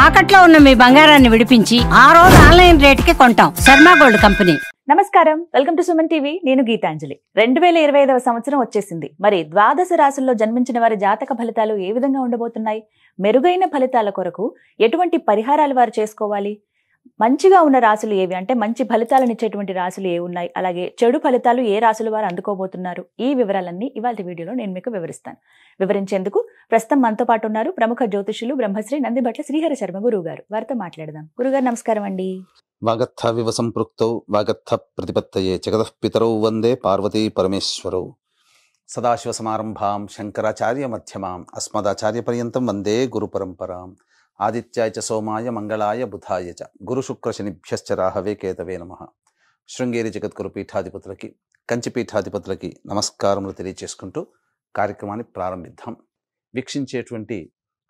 తాకట్లో ఉన్న మీ బంగారాన్ని విడిపించి ఆ రోజు ఆన్లైన్ రేటుకి కొంటాం. Sharma gold company. నమస్కారం, వెల్కమ్ టు సుమన్ టీవీ. నేను గీతాంజలి. 2025వ సంవత్సరం వచ్చేసింది. మరి ద్వాదశ రాశుల్లో జన్మించిన వారి జాతక ఫలితాలు ఏ విధంగా ఉండబోతున్నాయి? మెరుగైన ఫలితాల కొరకు ఎటువంటి పరిహారాలు వారు చేసుకోవాలి? మంచిగా ఉన్న రాశులు ఏవి, అంటే మంచి ఫలితాలను ఇచ్చేటువంటి రాశులు ఏ ఉన్నాయి, అలాగే చెడు ఫలితాలు ఏ రాశుల వారు అందుకోబోతున్నారు, ఈ వివరాలన్నీ ఇవాళ వీడియోలో నేను మీకు వివరిస్తాను. వివరించేందుకు ప్రస్తుతం మనతో పాటు ఉన్నారు ప్రముఖ జ్యోతిషులు బ్రహ్మశ్రీ నందిభట్ల శ్రీహరి శర్మ గురువు గారు. వారితో మాట్లాడదాం. గురుగారు నమస్కారం అండి. వాగర్థ వివ సంపృక్తౌ వాగర్థ ప్రతిపత్తయే జగతః పితరౌ వందే పార్వతీ పరమేశ్వరౌ. సదాశివ సమారంభాం శంకరాచార్య మధ్యమాం అస్మదాచార్య పర్యంతం వందే గురు పరంపరాం. ఆదిత్యాయ చ సోమాయ మంగళాయ బుధాయ చ గురు శుక్ర శనిభ్యశ్చ రాహవే కేతవే నమః. శృంగేరి జగద్గురు పీఠాధిపతులకి, కంచి పీఠాధిపతులకి నమస్కారములు తెలియచేసుకుంటూ కార్యక్రమాన్ని ప్రారంభిద్దాం. వీక్షించేటువంటి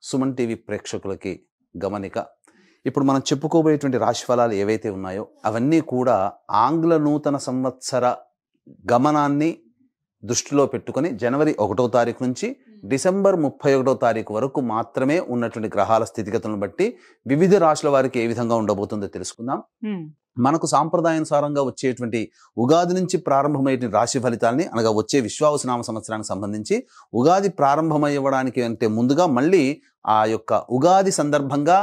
సుమన్ టీవీ ప్రేక్షకులకి గమనిక, ఇప్పుడు మనం చెప్పుకోబోయేటువంటి రాశి ఫలాలు ఏవైతే ఉన్నాయో అవన్నీ కూడా ఆంగ్ల నూతన సంవత్సర గమనాన్ని దృష్టిలో పెట్టుకొని జనవరి 1వ తారీఖు నుంచి డిసెంబర్ 31వ తారీఖు వరకు మాత్రమే ఉన్నటువంటి గ్రహాల స్థితిగతులను బట్టి వివిధ రాశుల వారికి ఏ విధంగా ఉండబోతుందో తెలుసుకుందాం. మనకు సాంప్రదాయానుసారంగా వచ్చేటువంటి ఉగాది నుంచి ప్రారంభమయ్యే రాశి ఫలితాలని, అనగా వచ్చే విశ్వావసునామ సంవత్సరానికి సంబంధించి ఉగాది ప్రారంభమయ్యడానికి అంటే ముందుగా మళ్ళీ ఆ యొక్క ఉగాది సందర్భంగా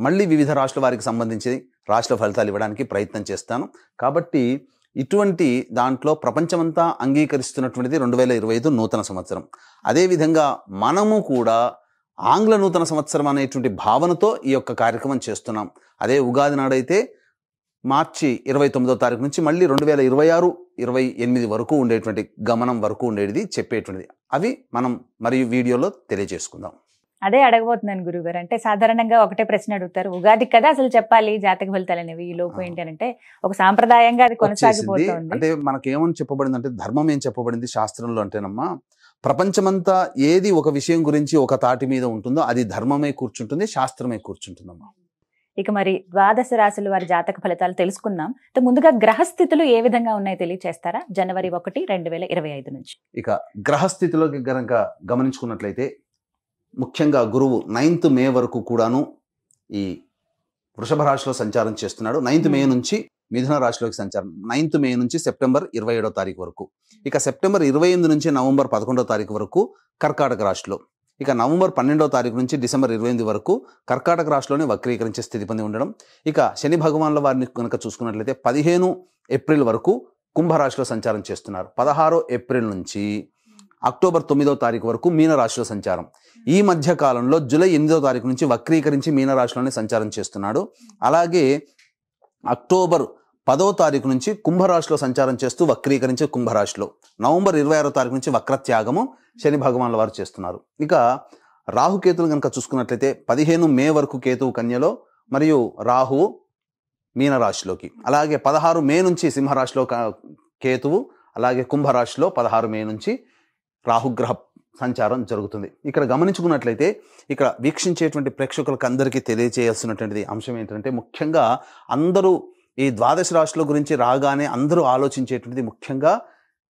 మళ్ళీ వివిధ రాశుల వారికి సంబంధించి రాశుల ఫలితాలు ఇవ్వడానికి ప్రయత్నం చేస్తాను. కాబట్టి ఇటువంటి దాంట్లో ప్రపంచమంతా అంగీకరిస్తున్నటువంటిది 2025 నూతన సంవత్సరం. అదేవిధంగా మనము కూడా ఆంగ్ల నూతన సంవత్సరం అనేటువంటి భావనతో ఈ యొక్క కార్యక్రమం చేస్తున్నాం. అదే ఉగాది నాడైతే మార్చి 29వ తారీఖు నుంచి మళ్ళీ 2026-28 వరకు ఉండేటువంటి గమనం వరకు ఉండేది చెప్పేటువంటిది. అవి మనం మరియు వీడియోలో తెలియజేసుకుందాం. అదే అడగబోతున్నాను గురుగారు. అంటే సాధారణంగా ఒకటే ప్రశ్న అడుగుతారు, ఉగాది కదా అసలు చెప్పాలి జాతక ఫలితాలు అనేవి, ఈ లోపు ఏంటి అంటే ఒక సాంప్రదాయంగా అది కొనసాగిపోతుంది. అంటే మనకేమని చెప్పబడింది అంటే, ధర్మం ఏం చెప్పబడింది శాస్త్రంలో అంటేనమ్మా, ప్రపంచమంతా ఏది ఒక విషయం గురించి ఒక తాటి మీద ఉంటుందో అది ధర్మమే కూర్చుంటుంది, శాస్త్రమే కూర్చుంటుందమ్మా. ఇక మరి ద్వాదశ రాశుల వారి జాతక ఫలితాలు తెలుసుకుందాం. ముందుగా గ్రహస్థితులు ఏ విధంగా ఉన్నాయో తెలియచేస్తారా? జనవరి 1, 2025 నుంచి. ఇక గ్రహస్థితిలోకి గనక గమనించుకున్నట్లయితే ముఖ్యంగా గురువు 9th మే వరకు కూడాను ఈ వృషభ రాశిలో సంచారం చేస్తున్నాడు. 9th మే నుంచి మిథున రాశిలోకి సంచారం, 9th మే నుంచి సెప్టెంబర్ 27వ తారీఖు వరకు. ఇక సెప్టెంబర్ 28 నుంచి నవంబర్ 11వ తారీఖు వరకు కర్కాటక రాశిలో. ఇక నవంబర్ 12వ తారీఖు నుంచి డిసెంబర్ 28 వరకు కర్కాటక రాశిలోనే వక్రీకరించే స్థితి పొంది ఉండడం. ఇక శని భగవాన్ల వారిని కనుక చూసుకున్నట్లయితే 15 ఏప్రిల్ వరకు కుంభరాశిలో సంచారం చేస్తున్నారు. 16 ఏప్రిల్ నుంచి అక్టోబర్ 9వ తారీఖు వరకు మీనరాశిలో సంచారం. ఈ మధ్య కాలంలో జూలై 8వ తారీఖు నుంచి వక్రీకరించి మీనరాశిలోనే సంచారం చేస్తున్నాడు. అలాగే అక్టోబర్ 10వ తారీఖు నుంచి కుంభరాశిలో సంచారం చేస్తూ వక్రీకరించి కుంభరాశిలో, నవంబర్ 26వ తారీఖు నుంచి వక్రత్యాగము శని భగవాన్ల వారు చేస్తున్నారు. ఇక రాహుకేతులు కనుక చూసుకున్నట్లయితే 15 మే వరకు కేతువు కన్యలో మరియు రాహువు మీనరాశిలోకి, అలాగే 16 మే నుంచి సింహరాశిలో కేతువు, అలాగే కుంభరాశిలో 16 మే నుంచి రాహుగ్రహ సంచారం జరుగుతుంది. ఇక్కడ గమనించుకున్నట్లయితే ఇక్కడ వీక్షించేటువంటి ప్రేక్షకులకు అందరికీ తెలియజేయాల్సినటువంటి అంశం ఏంటంటే, ముఖ్యంగా అందరూ ఈ ద్వాదశ రాశుల గురించి రాగానే అందరూ ఆలోచించేటువంటిది ముఖ్యంగా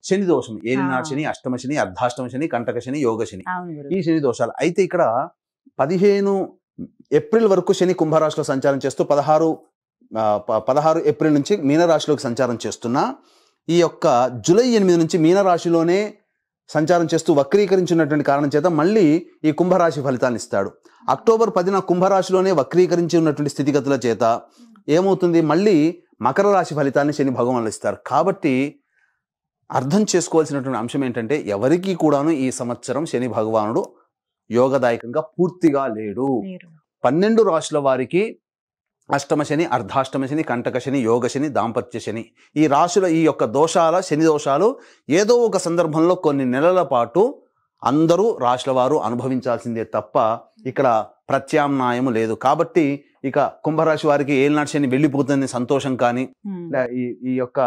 శని దోషం, ఏలినాడు శని, అష్టమ శని, అర్ధాష్టమ శని, కంటక శని, యోగ శని, ఈ శని దోషాలు. అయితే ఇక్కడ 15 ఏప్రిల్ వరకు శని కుంభరాశిలో సంచారం చేస్తూ 16 ఏప్రిల్ నుంచి మీనరాశిలోకి సంచారం చేస్తున్నా, ఈ యొక్క జూలై 8 నుంచి మీనరాశిలోనే సంచారం చేస్తూ వక్రీకరించినటువంటి కారణం చేత మళ్ళీ ఈ కుంభరాశి ఫలితాన్ని ఇస్తాడు. అక్టోబర్ 10న కుంభరాశిలోనే వక్రీకరించి ఉన్నటువంటి స్థితిగతుల చేత ఏమవుతుంది, మళ్ళీ మకర రాశి ఫలితాన్ని శని భగవానులు ఇస్తారు. కాబట్టి అర్థం చేసుకోవాల్సినటువంటి అంశం ఏంటంటే, ఎవరికి కూడాను ఈ సంవత్సరం శని భగవానుడు యోగదాయకంగా పూర్తిగా లేడు. 12 రాశుల వారికి అష్టమ శని, అర్ధాష్టమ శని, కంటక శని, యోగ శని, దాంపత్య శని, ఈ రాశుల ఈ యొక్క దోషాల, శని దోషాలు ఏదో ఒక సందర్భంలో కొన్ని నెలల పాటు అందరూ రాశుల వారు అనుభవించాల్సిందే తప్ప ఇక్కడ ప్రత్యామ్నాయము లేదు. కాబట్టి ఇక కుంభరాశి వారికి ఏలినాటి శని వెళ్ళిపోతుందని సంతోషం కానీ, ఈ యొక్క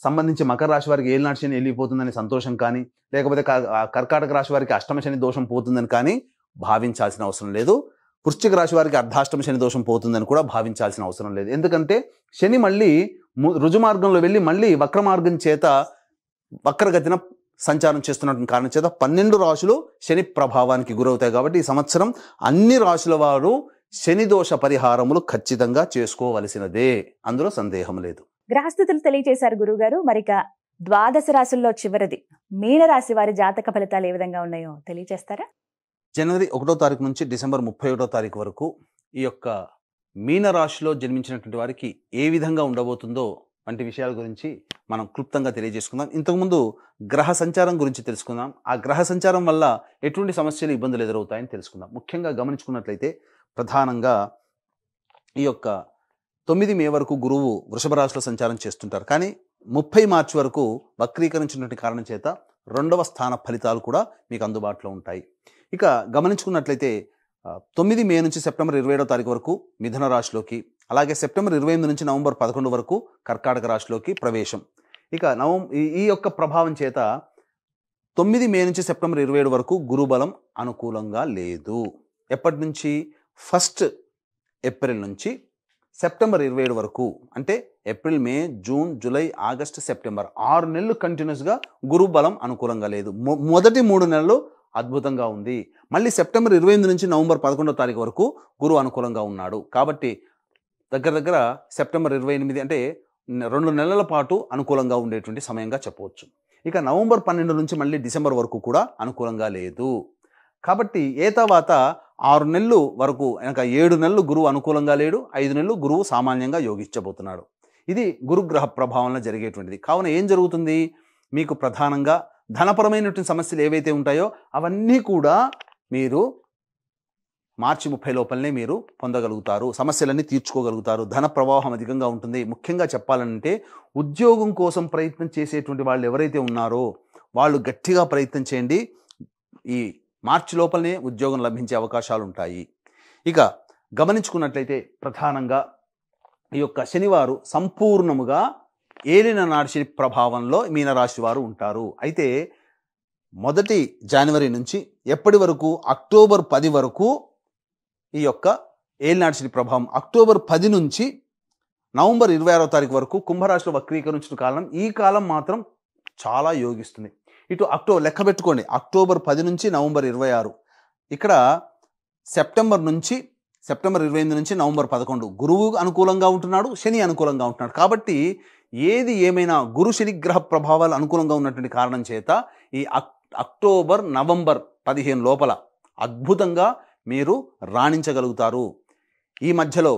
సంబంధించి మకర రాశి వారికి ఏలినాటి శని వెళ్ళిపోతుందని సంతోషం కానీ, లేకపోతే కర్కాటక రాశి వారికి అష్టమ శని దోషం పోతుందని కానీ భావించాల్సిన అవసరం లేదు. వృశ్చిక రాశి వారికి అర్ధాష్టమ శని దోషం పోతుందని కూడా భావించాల్సిన అవసరం లేదు. ఎందుకంటే శని మళ్ళీ రుజుమార్గంలో వెళ్ళి మళ్ళీ వక్రమార్గం చేత వక్రగతిన సంచారం చేస్తున్నటువంటి కారణం చేత 12 రాశులు శని ప్రభావానికి గురవుతాయి. కాబట్టి ఈ సంవత్సరం అన్ని రాశుల వారు శని దోష పరిహారములు ఖచ్చితంగా చేసుకోవలసినదే, అందులో సందేహం లేదు. గ్రహస్థితులు తెలియజేశారు గురుగారు. మరిక ద్వాదశ రాశుల్లో చివరిది మీనరాశి వారి జాతక ఫలితాలు ఏ విధంగా ఉన్నాయో తెలియజేస్తారా? జనవరి 1వ తారీఖు నుంచి డిసెంబర్ 31వ తారీఖు వరకు ఈ యొక్క మీనరాశిలో జన్మించినటువంటి వారికి ఏ విధంగా ఉండబోతుందో వంటి విషయాల గురించి మనం క్లుప్తంగా తెలియజేసుకుందాం. ఇంతకుముందు గ్రహ సంచారం గురించి తెలుసుకుందాం. ఆ గ్రహ సంచారం వల్ల ఎటువంటి సమస్యలు, ఇబ్బందులు ఎదురవుతాయని తెలుసుకుందాం. ముఖ్యంగా గమనించుకున్నట్లయితే ప్రధానంగా ఈ యొక్క 9 మే వరకు గురువు వృషభ రాశిలో సంచారం చేస్తుంటారు. కానీ 30 మార్చి వరకు వక్రీకరించినటువంటి కారణం చేత 2వ స్థాన ఫలితాలు కూడా మీకు అందుబాటులో ఉంటాయి. ఇక గమనించుకున్నట్లయితే 9 మే నుంచి సెప్టెంబర్ 27వ తారీఖు వరకు మిథున రాశిలోకి, అలాగే సెప్టెంబర్ 28 నుంచి నవంబర్ 11 వరకు కర్కాటక రాశిలోకి ప్రవేశం. ఇక ఈ యొక్క ప్రభావం చేత 9 మే నుంచి సెప్టెంబర్ 27 వరకు గురుబలం అనుకూలంగా లేదు. ఎప్పటి నుంచి? 1 ఏప్రిల్ నుంచి సెప్టెంబర్ 27 వరకు, అంటే ఏప్రిల్, మే, జూన్, జూలై, ఆగస్టు, సెప్టెంబర్ 6 నెలలు కంటిన్యూస్గా గురు బలం అనుకూలంగా లేదు. మొదటి 3 నెలలు అద్భుతంగా ఉంది. మళ్ళీ సెప్టెంబర్ 28 నుంచి నవంబర్ 11వ తారీఖు వరకు గురువు అనుకూలంగా ఉన్నాడు. కాబట్టి దగ్గర సెప్టెంబర్ 28 అంటే 2 నెలల పాటు అనుకూలంగా ఉండేటువంటి సమయంగా చెప్పవచ్చు. ఇక నవంబర్ 12 నుంచి మళ్ళీ డిసెంబర్ వరకు కూడా అనుకూలంగా లేదు. కాబట్టి తర్వాత 6 నెలలు వరకు, ఇంకా 7 నెలలు గురువు అనుకూలంగా లేడు, 5 నెలలు గురువు సామాన్యంగా యోగించబోతున్నాడు. ఇది గురుగ్రహ ప్రభావంలో జరిగేటువంటిది. కావున ఏం జరుగుతుంది? మీకు ప్రధానంగా ధనపరమైనటువంటి సమస్యలు ఏవైతే ఉంటాయో అవన్నీ కూడా మీరు మార్చి 30 లోపలనే మీరు పొందగలుగుతారు. సమస్యలన్నీ తీర్చుకోగలుగుతారు. ధన ప్రవాహం అధికంగా ఉంటుంది. ముఖ్యంగా చెప్పాలంటే ఉద్యోగం కోసం ప్రయత్నం చేసేటువంటి వాళ్ళు ఎవరైతే ఉన్నారో వాళ్ళు గట్టిగా ప్రయత్నం చేయండి. ఈ మార్చి లోపలనే ఉద్యోగం లభించే అవకాశాలు ఉంటాయి. ఇక గమనించుకున్నట్లయితే ప్రధానంగా ఈ యొక్క శనివారు సంపూర్ణముగా ఏలిన నాడి శని ప్రభావంలో మీనరాశి వారు ఉంటారు. అయితే 1 జనవరి నుంచి ఎప్పటి వరకు? అక్టోబర్ 10 వరకు ఈ యొక్క ఏలినాటి శని ప్రభావం. అక్టోబర్ 10 నుంచి నవంబర్ 26వ తారీఖు వరకు కుంభరాశిలో వక్రీకరించిన కాలం. ఈ కాలం మాత్రం చాలా యోగిస్తుంది. ఇటు లెక్క పెట్టుకోండి, అక్టోబర్ 10 నుంచి నవంబర్ 26, ఇక్కడ సెప్టెంబర్ 28 నుంచి నవంబర్ 11 గురువు అనుకూలంగా ఉంటున్నాడు, శని అనుకూలంగా ఉంటున్నాడు. కాబట్టి ఏది ఏమైనా గురు శని గ్రహ ప్రభావాలు అనుకూలంగా ఉన్నటువంటి కారణం చేత ఈ అక్టోబర్, నవంబర్ 15 లోపల అద్భుతంగా మీరు రాణించగలుగుతారు. ఈ మధ్యలో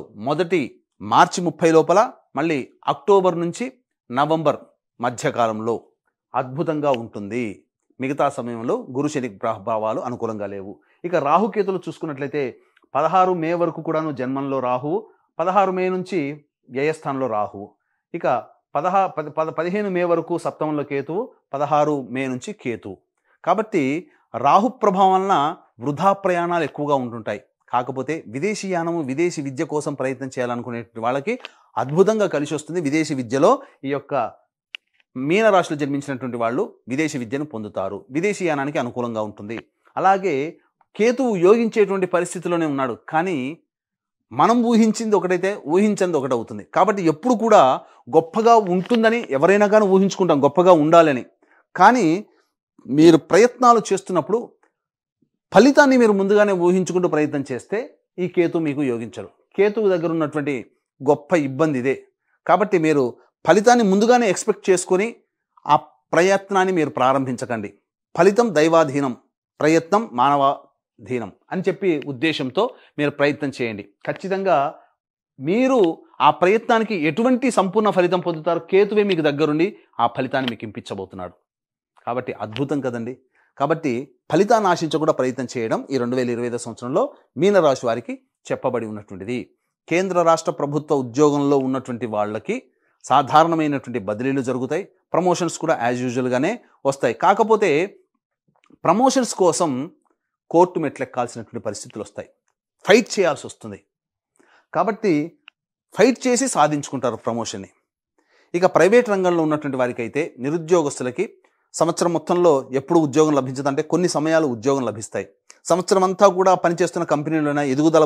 మార్చి 30 లోపల, మళ్ళీ అక్టోబర్ నుంచి నవంబర్ మధ్యకాలంలో అద్భుతంగా ఉంటుంది. మిగతా సమయంలో గురు శని ప్రభావాలు అనుకూలంగా లేవు. ఇక రాహుకేతులు చూసుకున్నట్లయితే 16 మే వరకు కూడాను జన్మంలో రాహువు, 16 మే నుంచి వ్యయస్థానంలో రాహువు. ఇక 15 మే వరకు సప్తమంలో కేతువు, 16 మే నుంచి కేతువు. కాబట్టి రాహు ప్రభావం వలన వృధా ప్రయాణాలు ఎక్కువగా ఉంటుంటాయి. కాకపోతే విదేశీయానము, విదేశీ విద్య కోసం ప్రయత్నం చేయాలనుకునే వాళ్ళకి అద్భుతంగా కలిసి వస్తుంది. విదేశీ విద్యలో ఈ యొక్క మీనరాశిలో జన్మించినటువంటి వాళ్ళు విదేశీ విద్యను పొందుతారు. విదేశీయానానికి అనుకూలంగా ఉంటుంది. అలాగే కేతువు యోగించేటువంటి పరిస్థితిలోనే ఉన్నాడు. కానీ మనం ఊహించింది ఒకటైతే ఊహించింది ఒకటి అవుతుంది. కాబట్టి ఎప్పుడు కూడా గొప్పగా ఉంటుందని ఎవరైనా కానీ ఊహించుకుంటాం, గొప్పగా ఉండాలని. కానీ మీరు ప్రయత్నాలు చేస్తున్నప్పుడు ఫలితాన్ని మీరు ముందుగానే ఊహించుకుంటూ ప్రయత్నం చేస్తే ఈ కేతు మీకు యోగించరు. కేతువు దగ్గర ఉన్నటువంటి గొప్ప ఇబ్బంది ఇదే. కాబట్టి మీరు ఫలితాన్ని ముందుగానే ఎక్స్పెక్ట్ చేసుకొని ఆ ప్రయత్నాన్ని మీరు ప్రారంభించకండి. ఫలితం దైవాధీనం, ప్రయత్నం మానవాధీనం అని చెప్పి ఉద్దేశంతో మీరు ప్రయత్నం చేయండి. ఖచ్చితంగా మీరు ఆ ప్రయత్నానికి ఎటువంటి సంపూర్ణ ఫలితం పొందుతారు? కేతువే మీకు దగ్గరుండి ఆ ఫలితాన్ని మీకు ఇంపించబోతున్నాడు. కాబట్టి అద్భుతం కదండి. కాబట్టి ఫలితాన్ని ఆశించకుండా ప్రయత్నం చేయడం ఈ 2025 సంవత్సరంలో మీనరాశి వారికి చెప్పబడి ఉన్నటువంటిది. కేంద్ర రాష్ట్ర ప్రభుత్వ ఉద్యోగంలో ఉన్నటువంటి వాళ్ళకి సాధారణమైనటువంటి బదిలీలు జరుగుతాయి. ప్రమోషన్స్ కూడా యాజ్ యూజువల్గానే వస్తాయి. కాకపోతే ప్రమోషన్స్ కోసం కోర్టు మెట్లెక్కాల్సినటువంటి పరిస్థితులు వస్తాయి. ఫైట్ చేయాల్సి వస్తుంది. కాబట్టి ఫైట్ చేసి సాధించుకుంటారు ప్రమోషన్ని. ఇక ప్రైవేట్ రంగంలో ఉన్నటువంటి వారికి అయితే, నిరుద్యోగస్తులకి సంవత్సరం మొత్తంలో ఎప్పుడు ఉద్యోగం లభించదంటే కొన్ని సమయాలు ఉద్యోగం లభిస్తాయి. సంవత్సరం అంతా కూడా పనిచేస్తున్న కంపెనీలోనే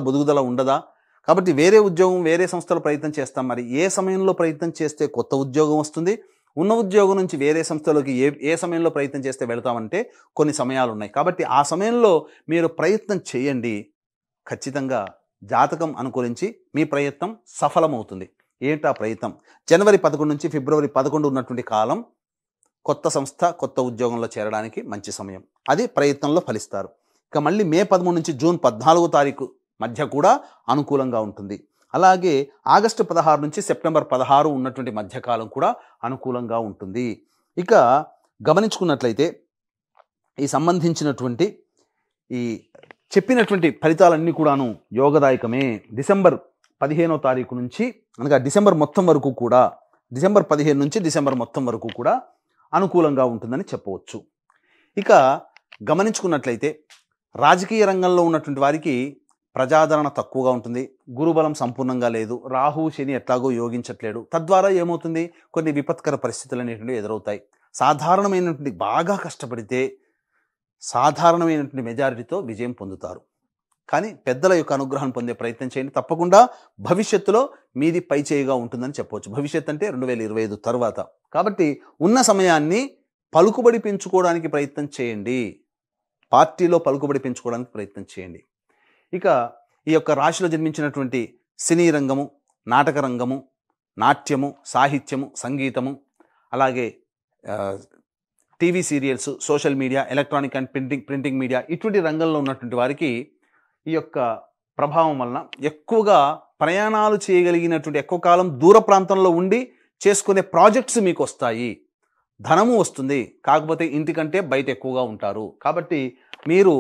బుదుగుదల ఉండదా? కాబట్టి వేరే ఉద్యోగం, వేరే సంస్థలో ప్రయత్నం చేస్తాం. మరి ఏ సమయంలో ప్రయత్నం చేస్తే కొత్త ఉద్యోగం వస్తుంది? ఉన్న ఉద్యోగం నుంచి వేరే సంస్థలోకి ఏ సమయంలో ప్రయత్నం చేస్తే వెళతామంటే కొన్ని సమయాలు ఉన్నాయి. కాబట్టి ఆ సమయంలో మీరు ప్రయత్నం చేయండి. ఖచ్చితంగా జాతకం అనుకూలించి మీ ప్రయత్నం సఫలమవుతుంది. ఏంటా ప్రయత్నం? జనవరి 11 నుంచి ఫిబ్రవరి 11 ఉన్నటువంటి కాలం కొత్త సంస్థ, కొత్త ఉద్యోగంలో చేరడానికి మంచి సమయం. అది ప్రయత్నంలో ఫలిస్తారు. ఇక మళ్ళీ మే 13 నుంచి జూన్ 14వ తారీఖు మధ్య కూడా అనుకూలంగా ఉంటుంది. అలాగే ఆగస్టు 16 నుంచి సెప్టెంబర్ 16 ఉన్నటువంటి మధ్యకాలం కూడా అనుకూలంగా ఉంటుంది. ఇక గమనించుకున్నట్లయితే ఈ సంబంధించినటువంటి ఈ చెప్పినటువంటి ఫలితాలన్నీ కూడాను యోగదాయకమే. డిసెంబర్ 15వ తారీఖు నుంచి అనగా డిసెంబర్ మొత్తం వరకు కూడా, డిసెంబర్ 15 నుంచి డిసెంబర్ మొత్తం వరకు కూడా అనుకూలంగా ఉంటుందని చెప్పవచ్చు. ఇక గమనించుకున్నట్లయితే రాజకీయ రంగంలో ఉన్నటువంటి వారికి ప్రజాదరణ తక్కువగా ఉంటుంది. గురుబలం సంపూర్ణంగా లేదు. రాహు శని ఎట్లాగో యోగించట్లేడు. తద్వారా ఏమవుతుంది? కొన్ని విపత్కర పరిస్థితులు అనేటువంటివి ఎదురవుతాయి. సాధారణమైనటువంటి బాగా కష్టపడితే సాధారణమైనటువంటి మెజారిటీతో విజయం పొందుతారు. కానీ పెద్దల యొక్క అనుగ్రహం పొందే ప్రయత్నం చేయండి. తప్పకుండా భవిష్యత్తులో మీది పై చేయిగా ఉంటుందని చెప్పవచ్చు. భవిష్యత్ అంటే 2025 తర్వాత. కాబట్టి ఉన్న సమయాన్ని పలుకుబడి పెంచుకోవడానికి ప్రయత్నం చేయండి. పార్టీలో పలుకుబడి పెంచుకోవడానికి ప్రయత్నం చేయండి. ఇక ఈ యొక్క రాశిలో జన్మించినటువంటి సినీ రంగము, నాటక రంగము, నాట్యము, సాహిత్యము, సంగీతము, అలాగే TV serials, social media, electronic and printing media, ఇటువంటి రంగంలో ఉన్నటువంటి వారికి ఈ యొక్క ప్రభావం వలన ఎక్కువగా ప్రయాణాలు చేయగలిగినటువంటి, ఎక్కువ కాలం దూర ప్రాంతంలో ఉండి చేసుకునే ప్రాజెక్ట్స్ మీకు వస్తాయి. ధనము వస్తుంది. కాకపోతే ఇంటికంటే బయట ఎక్కువగా ఉంటారు. కాబట్టి మీరు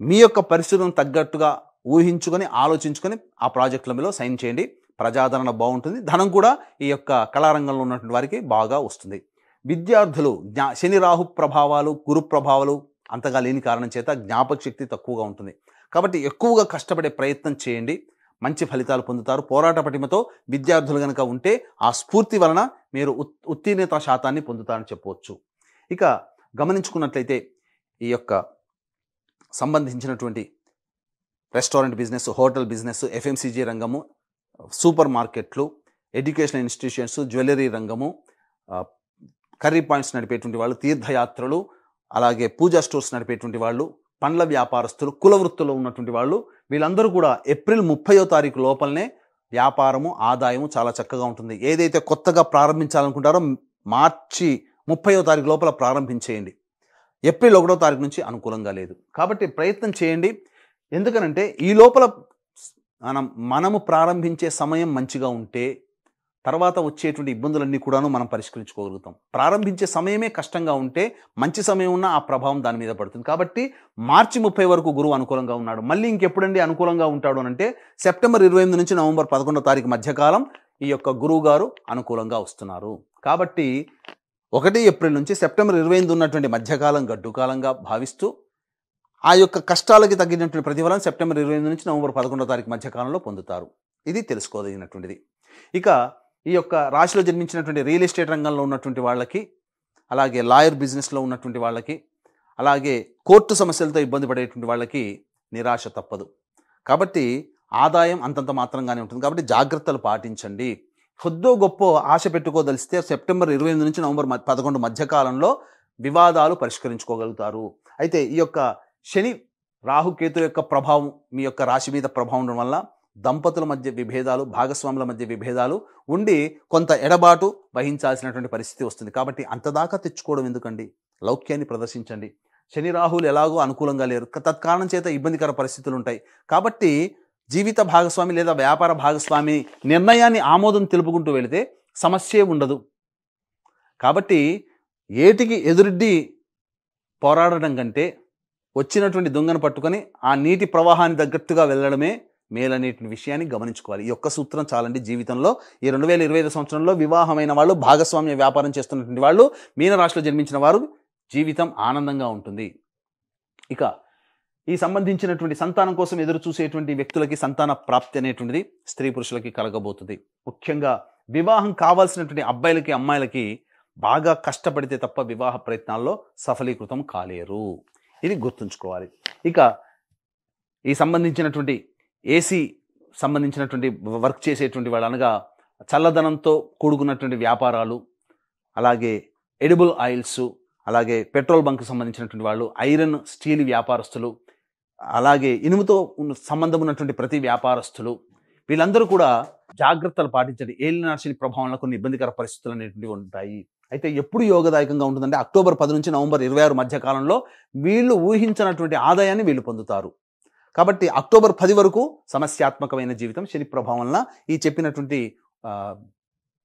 మీ యొక్క పరిస్థితులను తగ్గట్టుగా ఊహించుకొని ఆలోచించుకొని ఆ ప్రాజెక్టులలో సైన్ చేయండి. ప్రజాదరణ బాగుంటుంది. ధనం కూడా ఈ యొక్క కళారంగంలో ఉన్నటువంటి వారికి బాగా వస్తుంది. విద్యార్థులు శని రాహు ప్రభావాలు, గురు ప్రభావాలు అంతగా లేని కారణం చేత జ్ఞాపక శక్తి తక్కువగా ఉంటుంది. కాబట్టి ఎక్కువగా కష్టపడే ప్రయత్నం చేయండి. మంచి ఫలితాలు పొందుతారు. పోరాట పటిమతో విద్యార్థులు కనుక ఉంటే ఆ స్ఫూర్తి వలన మీరు ఉత్తీర్ణత శాతాన్ని పొందుతారని చెప్పవచ్చు. ఇక గమనించుకున్నట్లయితే ఈ యొక్క సంబంధించినటువంటి restaurant business, hotel business, FMCG రంగము, సూపర్ మార్కెట్లు, ఎడ్యుకేషనల్ ఇన్స్టిట్యూషన్స్, జ్యువెలరీ రంగము, కర్రీ పాయింట్స్ నడిపేటువంటి వాళ్ళు, తీర్థయాత్రలు, అలాగే పూజా స్టోర్స్ నడిపేటువంటి వాళ్ళు, పండ్ల వ్యాపారస్తులు, కుల వృత్తుల్లో ఉన్నటువంటి వాళ్ళు, వీళ్ళందరూ కూడా ఏప్రిల్ 30వ తారీఖు లోపలనే వ్యాపారము, ఆదాయము చాలా చక్కగా ఉంటుంది. ఏదైతే కొత్తగా ప్రారంభించాలనుకుంటారో మార్చి 30వ తారీఖు లోపల ప్రారంభించేయండి. ఏప్రిల్ 1వ తారీఖు నుంచి అనుకూలంగా లేదు. కాబట్టి ప్రయత్నం చేయండి. ఎందుకనంటే ఈ లోపల మనము ప్రారంభించే సమయం మంచిగా ఉంటే తర్వాత వచ్చేటువంటి ఇబ్బందులన్నీ కూడాను మనం పరిష్కరించుకోగలుగుతాం. ప్రారంభించే సమయమే కష్టంగా ఉంటే మంచి సమయం ఉన్న ఆ ప్రభావం దాని మీద పడుతుంది. కాబట్టి మార్చి 30 వరకు గురువు అనుకూలంగా ఉన్నాడు. మళ్ళీ ఇంకెప్పుడండి అనుకూలంగా ఉంటాడు అంటే సెప్టెంబర్ 28 నుంచి నవంబర్ 11వ తారీఖు మధ్యకాలం ఈ యొక్క గురువు గారు అనుకూలంగా వస్తున్నారు. కాబట్టి 1 ఏప్రిల్ నుంచి సెప్టెంబర్ 28 ఉన్నటువంటి మధ్యకాలం గడ్డుకాలంగా భావిస్తూ ఆ యొక్క కష్టాలకి తగ్గినటువంటి ప్రతిఫలం సెప్టెంబర్ 28 నుంచి నవంబర్ 11వ తారీఖు మధ్యకాలంలో పొందుతారు. ఇది తెలుసుకోదగినటువంటిది. ఇక ఈ యొక్క రాశిలో జన్మించినటువంటి రియల్ ఎస్టేట్ రంగంలో ఉన్నటువంటి వాళ్ళకి, అలాగే లాయర్ బిజినెస్లో ఉన్నటువంటి వాళ్ళకి, అలాగే కోర్టు సమస్యలతో ఇబ్బంది పడేటువంటి వాళ్ళకి నిరాశ తప్పదు. కాబట్టి ఆదాయం అంతంత మాత్రంగానే ఉంటుంది. కాబట్టి జాగ్రత్తలు పాటించండి. కొద్దో గొప్ప ఆశ పెట్టుకోదలిస్తే సెప్టెంబర్ 28 నుంచి నవంబర్ 11 మధ్యకాలంలో వివాదాలు పరిష్కరించుకోగలుగుతారు. అయితే ఈ యొక్క శని రాహుకేతు యొక్క ప్రభావం మీ యొక్క రాశి మీద ప్రభావం ఉండడం వల్ల దంపతుల మధ్య విభేదాలు, భాగస్వాముల మధ్య విభేదాలు ఉండి కొంత ఎడబాటు వహించాల్సినటువంటి పరిస్థితి వస్తుంది. కాబట్టి అంతదాకా తెచ్చుకోవడం ఎందుకండి? లౌక్యాన్ని ప్రదర్శించండి. శని రాహులు ఎలాగో అనుకూలంగా లేరు. తత్కారణం చేత ఇబ్బందికర పరిస్థితులు ఉంటాయి. కాబట్టి జీవిత భాగస్వామి లేదా వ్యాపార భాగస్వామి నిర్ణయాన్ని ఆమోదం తెలుపుకుంటూ వెళితే సమస్యే ఉండదు. కాబట్టి ఏటికి ఎదురుడ్డి పోరాడడం కంటే వచ్చినటువంటి దొంగను పట్టుకొని ఆ నీటి ప్రవాహాన్ని తగ్గట్టుగా వెళ్ళడమే మేలనేటువంటి విషయాన్ని గమనించుకోవాలి. ఈ ఒక్క సూత్రం చాలండి జీవితంలో. ఈ 2025 సంవత్సరంలో వివాహమైన వాళ్ళు, భాగస్వామ్య వ్యాపారం చేస్తున్నటువంటి వాళ్ళు, మీనరాశిలో జన్మించిన వారు జీవితం ఆనందంగా ఉంటుంది. ఇక ఈ సంబంధించినటువంటి సంతానం కోసం ఎదురు చూసేటువంటి వ్యక్తులకి సంతాన ప్రాప్తి అనేటువంటిది స్త్రీ పురుషులకి కలగబోతుంది. ముఖ్యంగా వివాహం కావాల్సినటువంటి అబ్బాయిలకి, అమ్మాయిలకి బాగా కష్టపడితే తప్ప వివాహ ప్రయత్నాల్లో సఫలీకృతం కాలేరు. ఇది గుర్తుంచుకోవాలి. ఇక ఈ సంబంధించినటువంటి ఏసీ సంబంధించినటువంటి వర్క్ చేసేటువంటి వాళ్ళు, అనగా చల్లదనంతో కూడుకున్నటువంటి వ్యాపారాలు, అలాగే ఎడిబుల్ ఆయిల్స్, అలాగే పెట్రోల్ బంక్ సంబంధించినటువంటి వాళ్ళు, ఐరన్ స్టీల్ వ్యాపారస్తులు, అలాగే ఇనుముతో సంబంధం ఉన్నటువంటి ప్రతి వ్యాపారస్తులు వీళ్ళందరూ కూడా జాగ్రత్తలు పాటించండి. ఏలినాటి శని ప్రభావంలో కొన్ని ఇబ్బందికర పరిస్థితులు అనేటువంటివి ఉంటాయి. అయితే ఎప్పుడు యోగదాయకంగా ఉంటుందంటే అక్టోబర్ 10 నుంచి నవంబర్ 26 మధ్య కాలంలో వీళ్ళు ఊహించినటువంటి ఆదాయాన్ని వీళ్ళు పొందుతారు. కాబట్టి అక్టోబర్ 10 వరకు సమస్యాత్మకమైన జీవితం శని ప్రభావం వలన ఈ చెప్పినటువంటి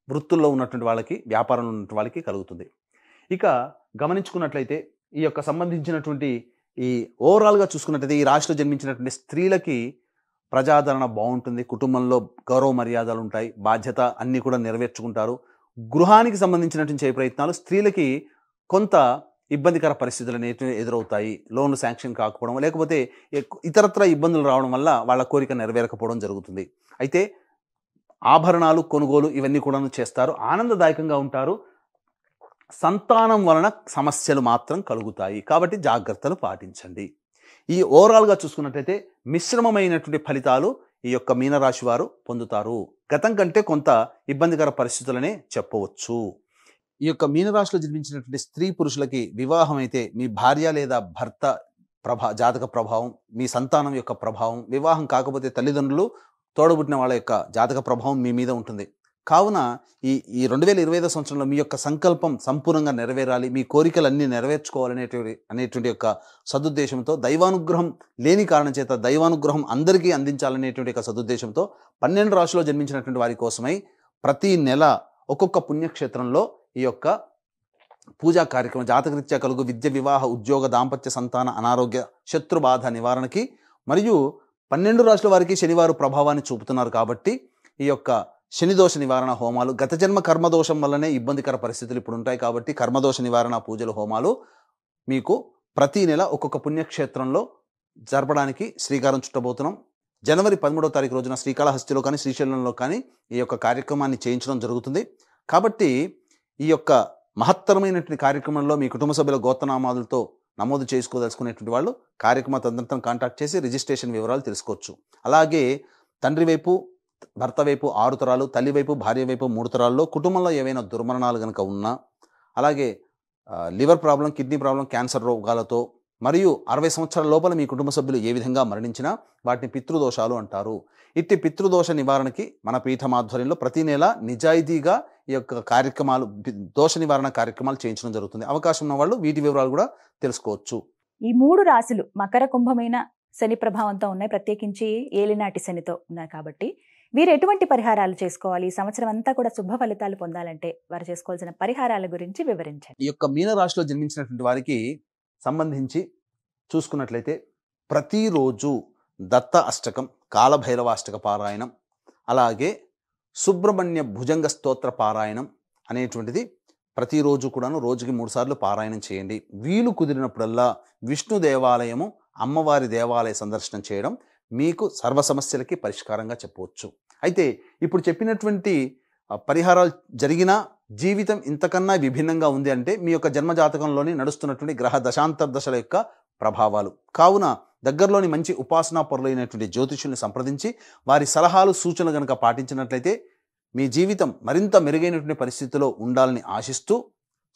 వృత్తుల్లో ఉన్నటువంటి వాళ్ళకి, వ్యాపారంలో ఉన్నటువంటి వాళ్ళకి కలుగుతుంది. ఇక గమనించుకున్నట్లయితే ఈ యొక్క సంబంధించినటువంటి ఈ ఓవరాల్గా చూసుకున్నట్లయితే ఈ రాశిలో జన్మించినటువంటి స్త్రీలకి ప్రజాదరణ బాగుంటుంది, కుటుంబంలో గౌరవ మర్యాదలు ఉంటాయి, బాధ్యత అన్నీ కూడా నెరవేర్చుకుంటారు. గృహానికి సంబంధించినటువంటి చేయ ప్రయత్నాలు స్త్రీలకి కొంత ఇబ్బందికర పరిస్థితులు అనేవి ఎదురవుతాయి. లోన్లు శాంక్షన్ కాకపోవడం, లేకపోతే ఇతరత్ర ఇబ్బందులు రావడం వల్ల వాళ్ళ కోరిక నెరవేరకపోవడం జరుగుతుంది. అయితే ఆభరణాలు కొనుగోలు ఇవన్నీ కూడా చేస్తారు, ఆనందదాయకంగా ఉంటారు. సంతానం వలన సమస్యలు మాత్రం కలుగుతాయి, కాబట్టి జాగ్రత్తలు పాటించండి. ఈ ఓవరాల్గా చూసుకున్నట్లయితే మిశ్రమమైనటువంటి ఫలితాలు ఈ యొక్క మీనరాశి వారు పొందుతారు. గతం కంటే కొంత ఇబ్బందికర పరిస్థితులనే చెప్పవచ్చు. ఈ యొక్క మీనరాశిలో జన్మించినటువంటి స్త్రీ పురుషులకి వివాహం అయితే మీ భార్య లేదా భర్త జాతక ప్రభావం, మీ సంతానం యొక్క ప్రభావం, వివాహం కాకపోతే తల్లిదండ్రులు, తోడబుట్టిన వాళ్ళ యొక్క జాతక ప్రభావం మీ మీద ఉంటుంది. కావున ఈ 2025 సంవత్సరంలో మీ యొక్క సంకల్పం సంపూర్ణంగా నెరవేరాలి, మీ కోరికలన్నీ నెరవేర్చుకోవాలనేటువంటి యొక్క సదుద్దేశంతో, దైవానుగ్రహం లేని కారణం చేత దైవానుగ్రహం అందరికీ అందించాలనేటువంటి యొక్క సదుద్దేశంతో 12 రాశిలో జన్మించినటువంటి వారి కోసమై ప్రతి నెల ఒక్కొక్క పుణ్యక్షేత్రంలో ఈ యొక్క పూజా కార్యక్రమం జాతకరీత్యా కలుగు విద్య, వివాహ, ఉద్యోగ, దాంపత్య, సంతాన, అనారోగ్య, శత్రుబాధ నివారణకి, మరియు 12 రాశుల వారికి శనివారు ప్రభావాన్ని చూపుతున్నారు కాబట్టి ఈ యొక్క శనిదోష నివారణ హోమాలు, గత జన్మ కర్మదోషం వల్లనే ఇబ్బందికర పరిస్థితులు ఇప్పుడు ఉంటాయి కాబట్టి కర్మదోష నివారణ పూజలు, హోమాలు మీకు ప్రతి నెల ఒక్కొక్క పుణ్యక్షేత్రంలో జరపడానికి శ్రీకారం చుట్టబోతున్నాం. జనవరి 13వ తారీఖు రోజున శ్రీకాళహస్తిలో కానీ శ్రీశైలంలో కానీ ఈ యొక్క కార్యక్రమాన్ని చేయించడం జరుగుతుంది. కాబట్టి ఈ యొక్క మహత్తరమైనటువంటి కార్యక్రమంలో మీ కుటుంబ సభ్యుల గోత్రనామాలతో నమోదు చేసుకోదలుచుకునేటువంటి వాళ్ళు కార్యక్రమ తదనంతరం కాంటాక్ట్ చేసి రిజిస్ట్రేషన్ వివరాలు తెలుసుకోవచ్చు. అలాగే తండ్రి వైపు, భర్త వైపు 6 తరాలు, తల్లి వైపు, భార్య వైపు 3 తరాల్లో కుటుంబంలో ఏవైనా దుర్మరణాలు కనుక ఉన్నా, అలాగే liver problem, kidney problem, cancer రోగాలతో, మరియు 60 సంవత్సరాల లోపల మీ కుటుంబ సభ్యులు ఏ విధంగా మరణించినా వాటిని పితృదోషాలు అంటారు. ఇట్టి పితృదోష నివారణకి మన పీఠం ఆధ్వర్యంలో ప్రతి నెల నిజాయితీగా ఈ యొక్క కార్యక్రమాలు, దోష నివారణ కార్యక్రమాలు చేయించడం జరుగుతుంది. అవకాశం ఉన్న వాళ్ళు వీటి వివరాలు కూడా తెలుసుకోవచ్చు. ఈ 3 రాశులు మకర, కుంభమైన శని ప్రభావంతో ఉన్నాయి, ప్రత్యేకించి ఏలినాటి శనితో ఉన్నాయి. కాబట్టి వీరు ఎటువంటి పరిహారాలు చేసుకోవాలి, ఈ సంవత్సరం అంతా కూడా శుభ ఫలితాలు పొందాలంటే వారు చేసుకోవాల్సిన పరిహారాల గురించి వివరించండి. ఈ యొక్క మీనరాశిలో జన్మించినటువంటి వారికి సంబంధించి చూసుకున్నట్లయితే ప్రతిరోజు దత్త అష్టకం, కాలభైరవాష్టక పారాయణం, అలాగే సుబ్రహ్మణ్య భుజంగ స్తోత్ర పారాయణం అనేటువంటిది ప్రతిరోజు కూడాను రోజుకి 3 సార్లు పారాయణం చేయండి. వీలు కుదిరినప్పుడల్లా విష్ణు దేవాలయము, అమ్మవారి దేవాలయ సందర్శనం చేయడం మీకు సర్వ సమస్యలకి పరిష్కారంగా చెప్పవచ్చు. అయితే ఇప్పుడు చెప్పినటువంటి పరిహారాలు జరిగినా జీవితం ఇంతకన్నా విభిన్నంగా ఉంది అంటే మీ యొక్క జన్మజాతకంలోని నడుస్తున్నటువంటి గ్రహ దశాంతర్దశల యొక్క ప్రభావాలు. కావున దగ్గరలోని మంచి ఉపాసనా పరులైనటువంటి జ్యోతిషుల్ని సంప్రదించి వారి సలహాలు, సూచనలు కనుక పాటించినట్లయితే మీ జీవితం మరింత మెరుగైనటువంటి పరిస్థితిలో ఉండాలని ఆశిస్తూ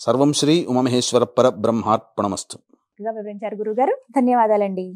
సర్వం శ్రీ ఉమామహేశ్వర పర బ్రహ్మార్పణమస్తు. వివరించారు గురుగారు, ధన్యవాదాలండి.